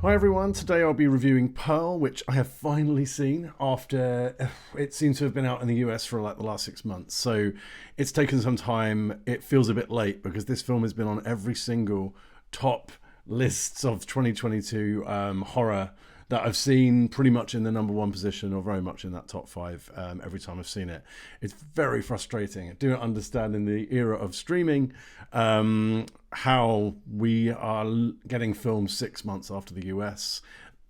Hi everyone, today I'll be reviewing Pearl, which I have finally seen after it seems to have been out in the US for like the last 6 months. So it's taken some time. It feels a bit late because this film has been on every single top lists of 2022 horror that I've seen, pretty much in the number one position or very much in that top five every time I've seen it. It's very frustrating. I do not understand in the era of streaming how we are getting films 6 months after the US.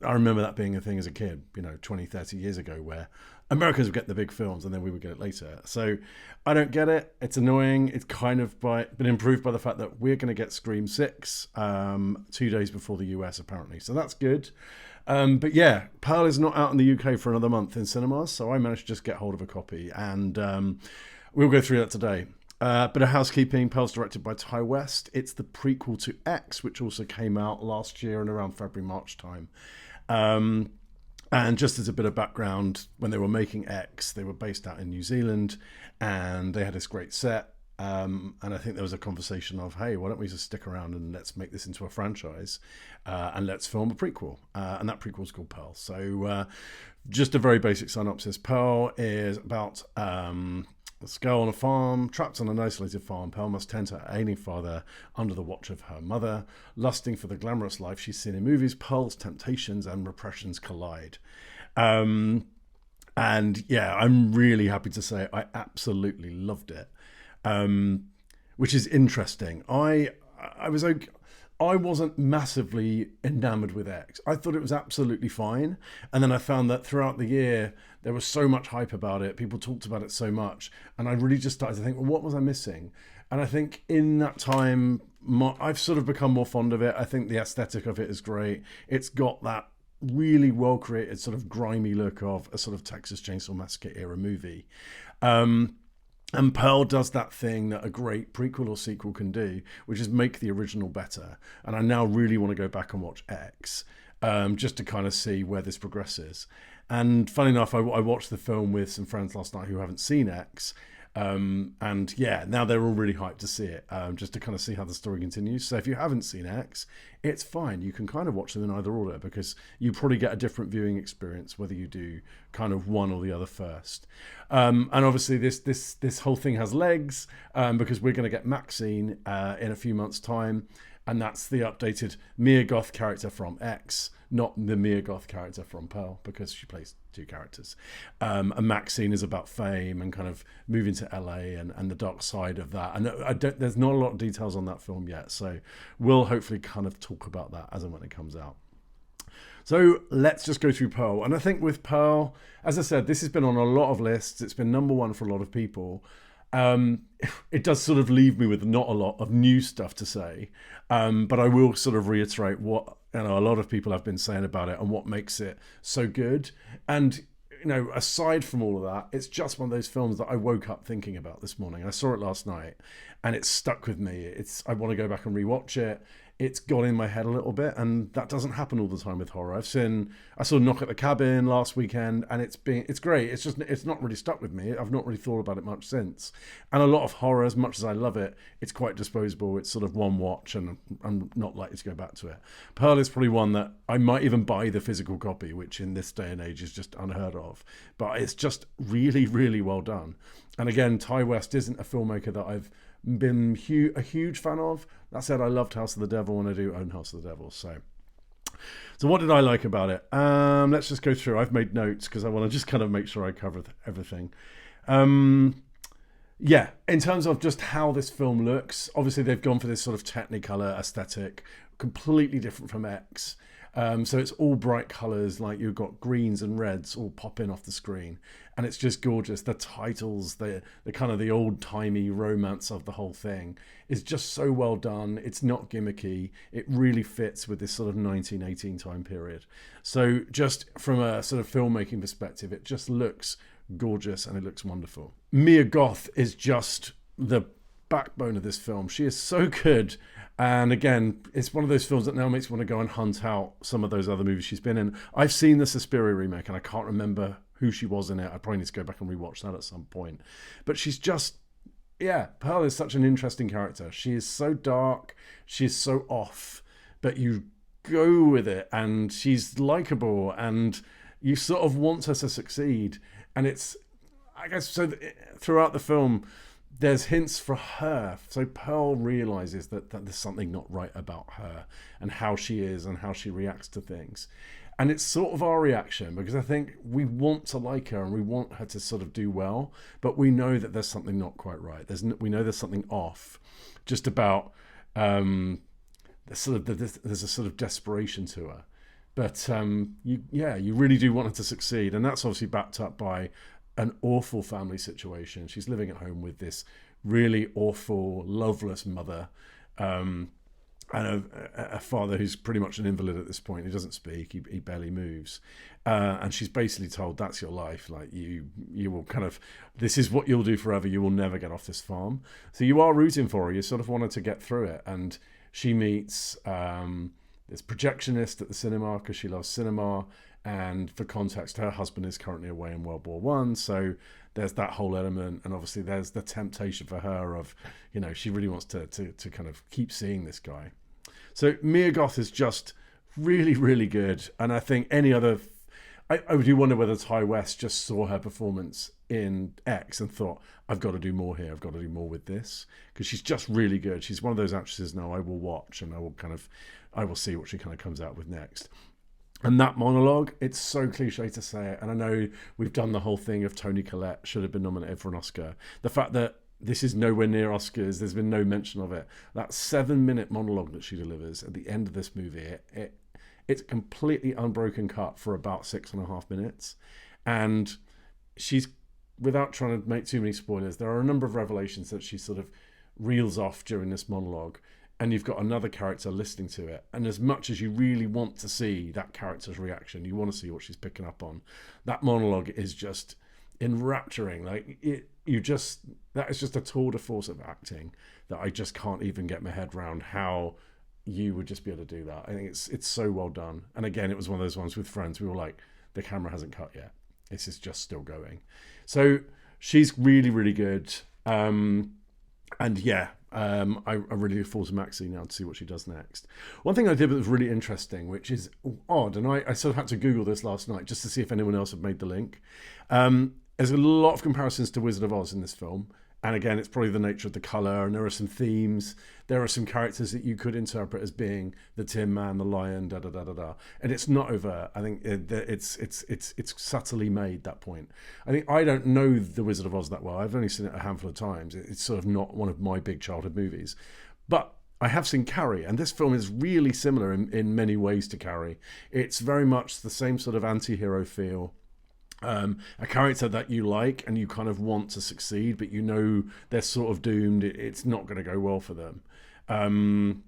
I remember that being a thing as a kid, 20, 30 years ago, where Americans would get the big films and then we would get it later. So I don't get it. It's annoying. It's kind of been improved by the fact that we're going to get Scream 6 2 days before the US, apparently. So that's good. But yeah, Pearl is not out in the UK for another month in cinemas, so I managed to just get hold of a copy, and we'll go through that today. Bit of housekeeping. Pearl's directed by Ty West. It's the prequel to X, which also came out last year in around February, March time. And just as a bit of background, when they were making X, they were based out in New Zealand, and they had this great set. And I think there was a conversation of, hey, why don't we just stick around and let's make this into a franchise and let's film a prequel. And that prequel is called Pearl. So just a very basic synopsis. Pearl is about this girl on a farm, trapped on an isolated farm. Pearl must tend to her ailing father under the watch of her mother. Lusting for the glamorous life she's seen in movies, Pearl's temptations and repressions collide. And yeah, I'm really happy to say I absolutely loved it. Which is interesting. I wasn't massively enamored with X. I thought it was absolutely fine, and then I found that throughout the year there was so much hype about it. People talked about it so much, and I really just started to think, well, what was I missing? And I think in that time, I've sort of become more fond of it. I think the aesthetic of it is great. It's got that really well created sort of grimy look of a sort of Texas Chainsaw Massacre era movie. And Pearl does that thing that a great prequel or sequel can do, which is make the original better. And I now really want to go back and watch X, just to kind of see where this progresses. And funny enough, I watched the film with some friends last night who haven't seen X. And yeah, now they're all really hyped to see it, just to kind of see how the story continues. So if you haven't seen X, it's fine. You can kind of watch them in either order because you probably get a different viewing experience whether you do kind of one or the other first. And obviously this whole thing has legs because we're going to get Maxine in a few months' time. And that's the updated Mia Goth character from X, not the Mia Goth character from Pearl, because she plays two characters. And Maxine is about fame and kind of moving to LA and the dark side of that. And there's not a lot of details on that film yet, so we'll hopefully kind of talk about that as and when it comes out. So let's just go through Pearl. And I think with Pearl, as I said, this has been on a lot of lists. It's been number one for a lot of people. It does sort of leave me with not a lot of new stuff to say, but I will sort of reiterate what a lot of people have been saying about it and what makes it so good. And aside from all of that, it's just one of those films that I woke up thinking about this morning. I saw it last night, and it stuck with me. I want to go back and rewatch it. It's got in my head a little bit, and that doesn't happen all the time with horror. I saw Knock at the Cabin last weekend, and it's great. It's not really stuck with me. I've not really thought about it much since. And a lot of horror, as much as I love it, it's quite disposable. It's sort of one watch, and I'm not likely to go back to it. Pearl is probably one that I might even buy the physical copy, which in this day and age is just unheard of. But it's just really, really well done. And again, Ty West isn't a filmmaker that I've been a huge fan of. That said, I loved House of the Devil, and I do own House of the Devil. So what did I like about it? Let's just go through. I've made notes because I want to just kind of make sure I cover everything. Yeah, in terms of just how this film looks, obviously they've gone for this sort of Technicolor aesthetic, completely different from X. So it's all bright colours, like you've got greens and reds all popping off the screen, and it's just gorgeous. The titles, the kind of the old-timey romance of the whole thing is just so well done. It's not gimmicky. It really fits with this sort of 1918 time period. So just from a sort of filmmaking perspective, it just looks gorgeous and it looks wonderful. Mia Goth is just the backbone of this film. She is so good. And again, it's one of those films that now makes me want to go and hunt out some of those other movies she's been in. I've seen the Suspiria remake and I can't remember who she was in it. I probably need to go back and rewatch that at some point. But she's just, yeah, Pearl is such an interesting character. She is so dark, she is so off, but you go with it, and she's likable, and you sort of want her to succeed. And it's, I guess, so throughout the film, there's hints for her. So Pearl realizes that there's something not right about her and how she is and how she reacts to things. And it's sort of our reaction, because I think we want to like her and we want her to sort of do well, but we know that there's something not quite right. We know there's something off, just about there's a sort of desperation to her. But you really do want her to succeed, and that's obviously backed up by an awful family situation. She's living at home with this really awful, loveless mother, and a father who's pretty much an invalid at this point. He doesn't speak. He barely moves, and she's basically told, "That's your life. Like you will kind of, this is what you'll do forever. You will never get off this farm." So you are rooting for her. You sort of want her to get through it, and she meets this projectionist at the cinema because she loves cinema. And for context, her husband is currently away in World War One, so there's that whole element, and obviously there's the temptation for her of, she really wants to kind of keep seeing this guy. So Mia Goth is just really, really good, and I think any other, I do wonder whether Ty West just saw her performance in X and thought, I've got to do more here, I've got to do more with this, because she's just really good. She's one of those actresses now I will watch, and I will see what she kind of comes out with next. And that monologue, it's so cliche to say it, and I know we've done the whole thing of Toni Collette should have been nominated for an Oscar. The fact that this is nowhere near Oscars, there's been no mention of it. That 7-minute monologue that she delivers at the end of this movie, it's a completely unbroken cut for about 6.5 minutes. And she's, without trying to make too many spoilers, there are a number of revelations that she sort of reels off during this monologue. And you've got another character listening to it. And as much as you really want to see that character's reaction, you want to see what she's picking up on, that monologue is just enrapturing. Like that is just a tour de force of acting that I just can't even get my head around how you would just be able to do that. I think it's so well done. And again, it was one of those ones with friends. We were like, the camera hasn't cut yet. This is just still going. So she's really, really good. And yeah, I really look forward to Maxie now to see what she does next. One thing I did that was really interesting, which is odd, and I sort of had to Google this last night just to see if anyone else had made the link. There's a lot of comparisons to Wizard of Oz in this film. And again, it's probably the nature of the colour, and there are some themes. There are some characters that you could interpret as being the Tin Man, the Lion, da-da-da-da-da. And it's not overt. I think it's subtly made, that point. I think I don't know The Wizard of Oz that well. I've only seen it a handful of times. It's sort of not one of my big childhood movies. But I have seen Carrie, and this film is really similar in many ways to Carrie. It's very much the same sort of anti-hero feel. A character that you like and you kind of want to succeed, but you know they're sort of doomed. It's not going to go well for them. And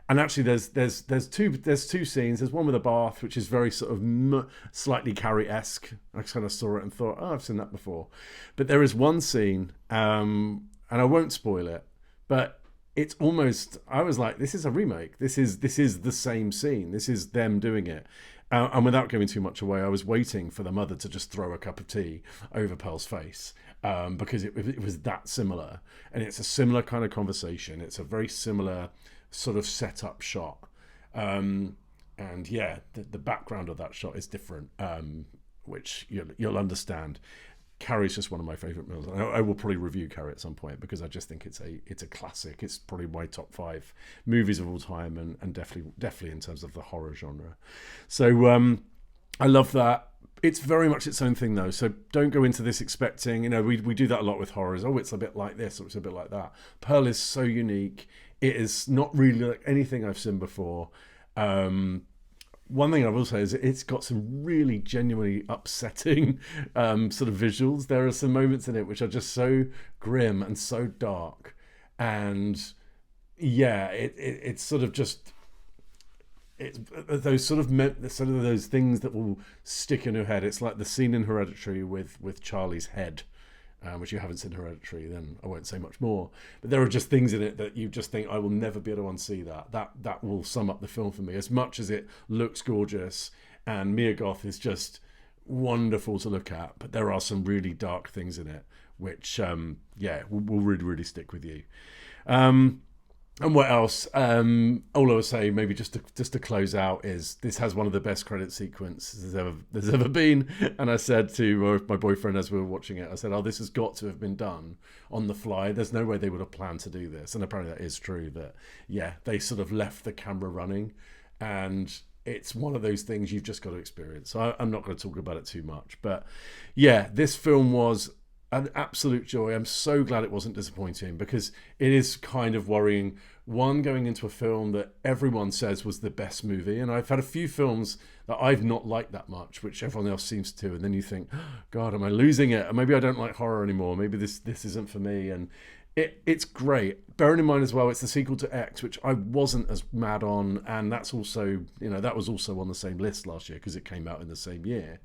actually, there's two scenes. There's one with a bath, which is very sort of slightly Carrie-esque. I kind of saw it and thought, oh, I've seen that before. But there is one scene, and I won't spoil it, but it's almost, I was like, this is a remake. This is the same scene. This is them doing it. And without giving too much away, I was waiting for the mother to just throw a cup of tea over Pearl's face, because it was that similar. And it's a similar kind of conversation. It's a very similar sort of setup shot. And yeah, the background of that shot is different, which you'll understand. Carrie's just one of my favourite films. I will probably review Carrie at some point because I just think it's a classic. It's probably my top 5 movies of all time, and definitely in terms of the horror genre. So I love that. It's very much its own thing though. So don't go into this expecting, we do that a lot with horrors. Oh, it's a bit like this or it's a bit like that. Pearl is so unique. It is not really like anything I've seen before. One thing I will say is it's got some really genuinely upsetting sort of visuals. There are some moments in it which are just so grim and so dark, and yeah, it's sort of just it's those sort of those things that will stick in your head. It's like the scene in Hereditary with Charlie's head. Which you haven't seen Hereditary, then I won't say much more. But there are just things in it that you just think, I will never be able to unsee that. That will sum up the film for me. As much as it looks gorgeous, and Mia Goth is just wonderful to look at, but there are some really dark things in it, which, will really, really stick with you. And what else? All I would say, maybe just to close out, is this has one of the best credit sequences there's ever been. And I said to my boyfriend as we were watching it, I said, "Oh, this has got to have been done on the fly. There's no way they would have planned to do this." And apparently that is true. That yeah, they sort of left the camera running, and it's one of those things you've just got to experience. So I'm not going to talk about it too much, but yeah, this film was an absolute joy. I'm so glad it wasn't disappointing, because it is kind of worrying. One, going into a film that everyone says was the best movie, and I've had a few films that I've not liked that much, which everyone else seems to, and then you think, oh, God, am I losing it? Or maybe I don't like horror anymore. Maybe this isn't for me. And it's great. Bearing in mind as well, it's the sequel to X, which I wasn't as mad on, and that's also, that was also on the same list last year because it came out in the same year.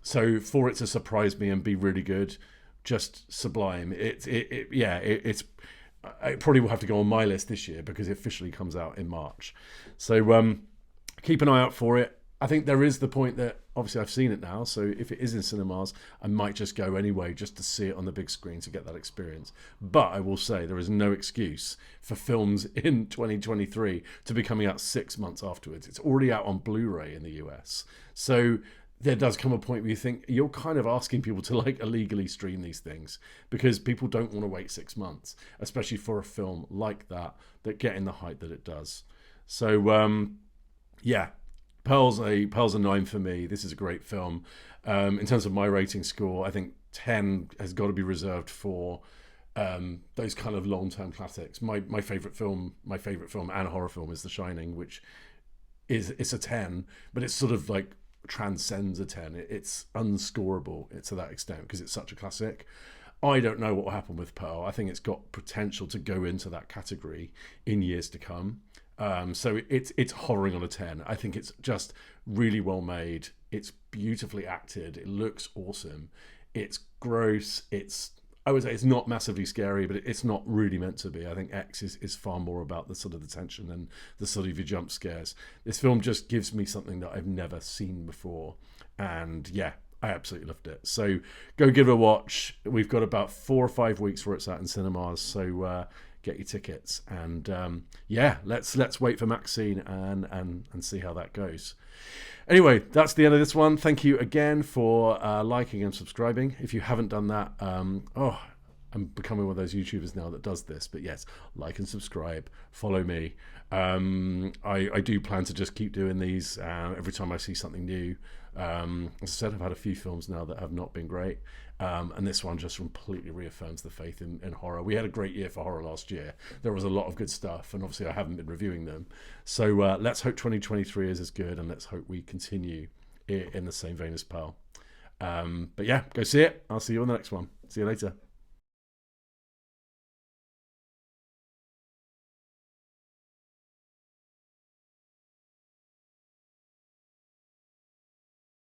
So for it to surprise me and be really good, just sublime. It probably will have to go on my list this year because it officially comes out in March. So keep an eye out for it. I think there is the point that obviously I've seen it now, so if it is in cinemas, I might just go anyway just to see it on the big screen to get that experience. But I will say there is no excuse for films in 2023 to be coming out 6 months afterwards. It's already out on Blu-ray in the US. So there does come a point where you think you're kind of asking people to like illegally stream these things, because people don't want to wait 6 months, especially for a film like that getting the hype that it does. So yeah, Pearl's a 9 for me. This is a great film. In terms of my rating score, I think 10 has got to be reserved for those kind of long-term classics. My favorite film and horror film is The Shining, which it's a 10, but it's sort of like transcends a 10. It's unscorable to that extent because it's such a classic. I don't know what will happen with Pearl. I think it's got potential to go into that category in years to come. So it's hovering on a 10. I think it's just really well made. It's beautifully acted. It looks awesome. It's gross. I would say it's not massively scary, but it's not really meant to be. I think X is far more about the sort of the tension and the sort of your jump scares. This film just gives me something that I've never seen before. And yeah, I absolutely loved it. So go give it a watch. We've got about 4 or 5 weeks where it's out in cinemas. So get your tickets. And yeah, let's wait for Maxine and see how that goes. Anyway, that's the end of this one. Thank you again for liking and subscribing. If you haven't done that, I'm becoming one of those YouTubers now that does this. But yes, like and subscribe, follow me. I do plan to just keep doing these every time I see something new. As I said, I've had a few films now that have not been great. And this one just completely reaffirms the faith in horror. We had a great year for horror last year. There was a lot of good stuff, and obviously I haven't been reviewing them. So let's hope 2023 is as good, and let's hope we continue in the same vein as Pearl. But yeah, go see it. I'll see you on the next one. See you later.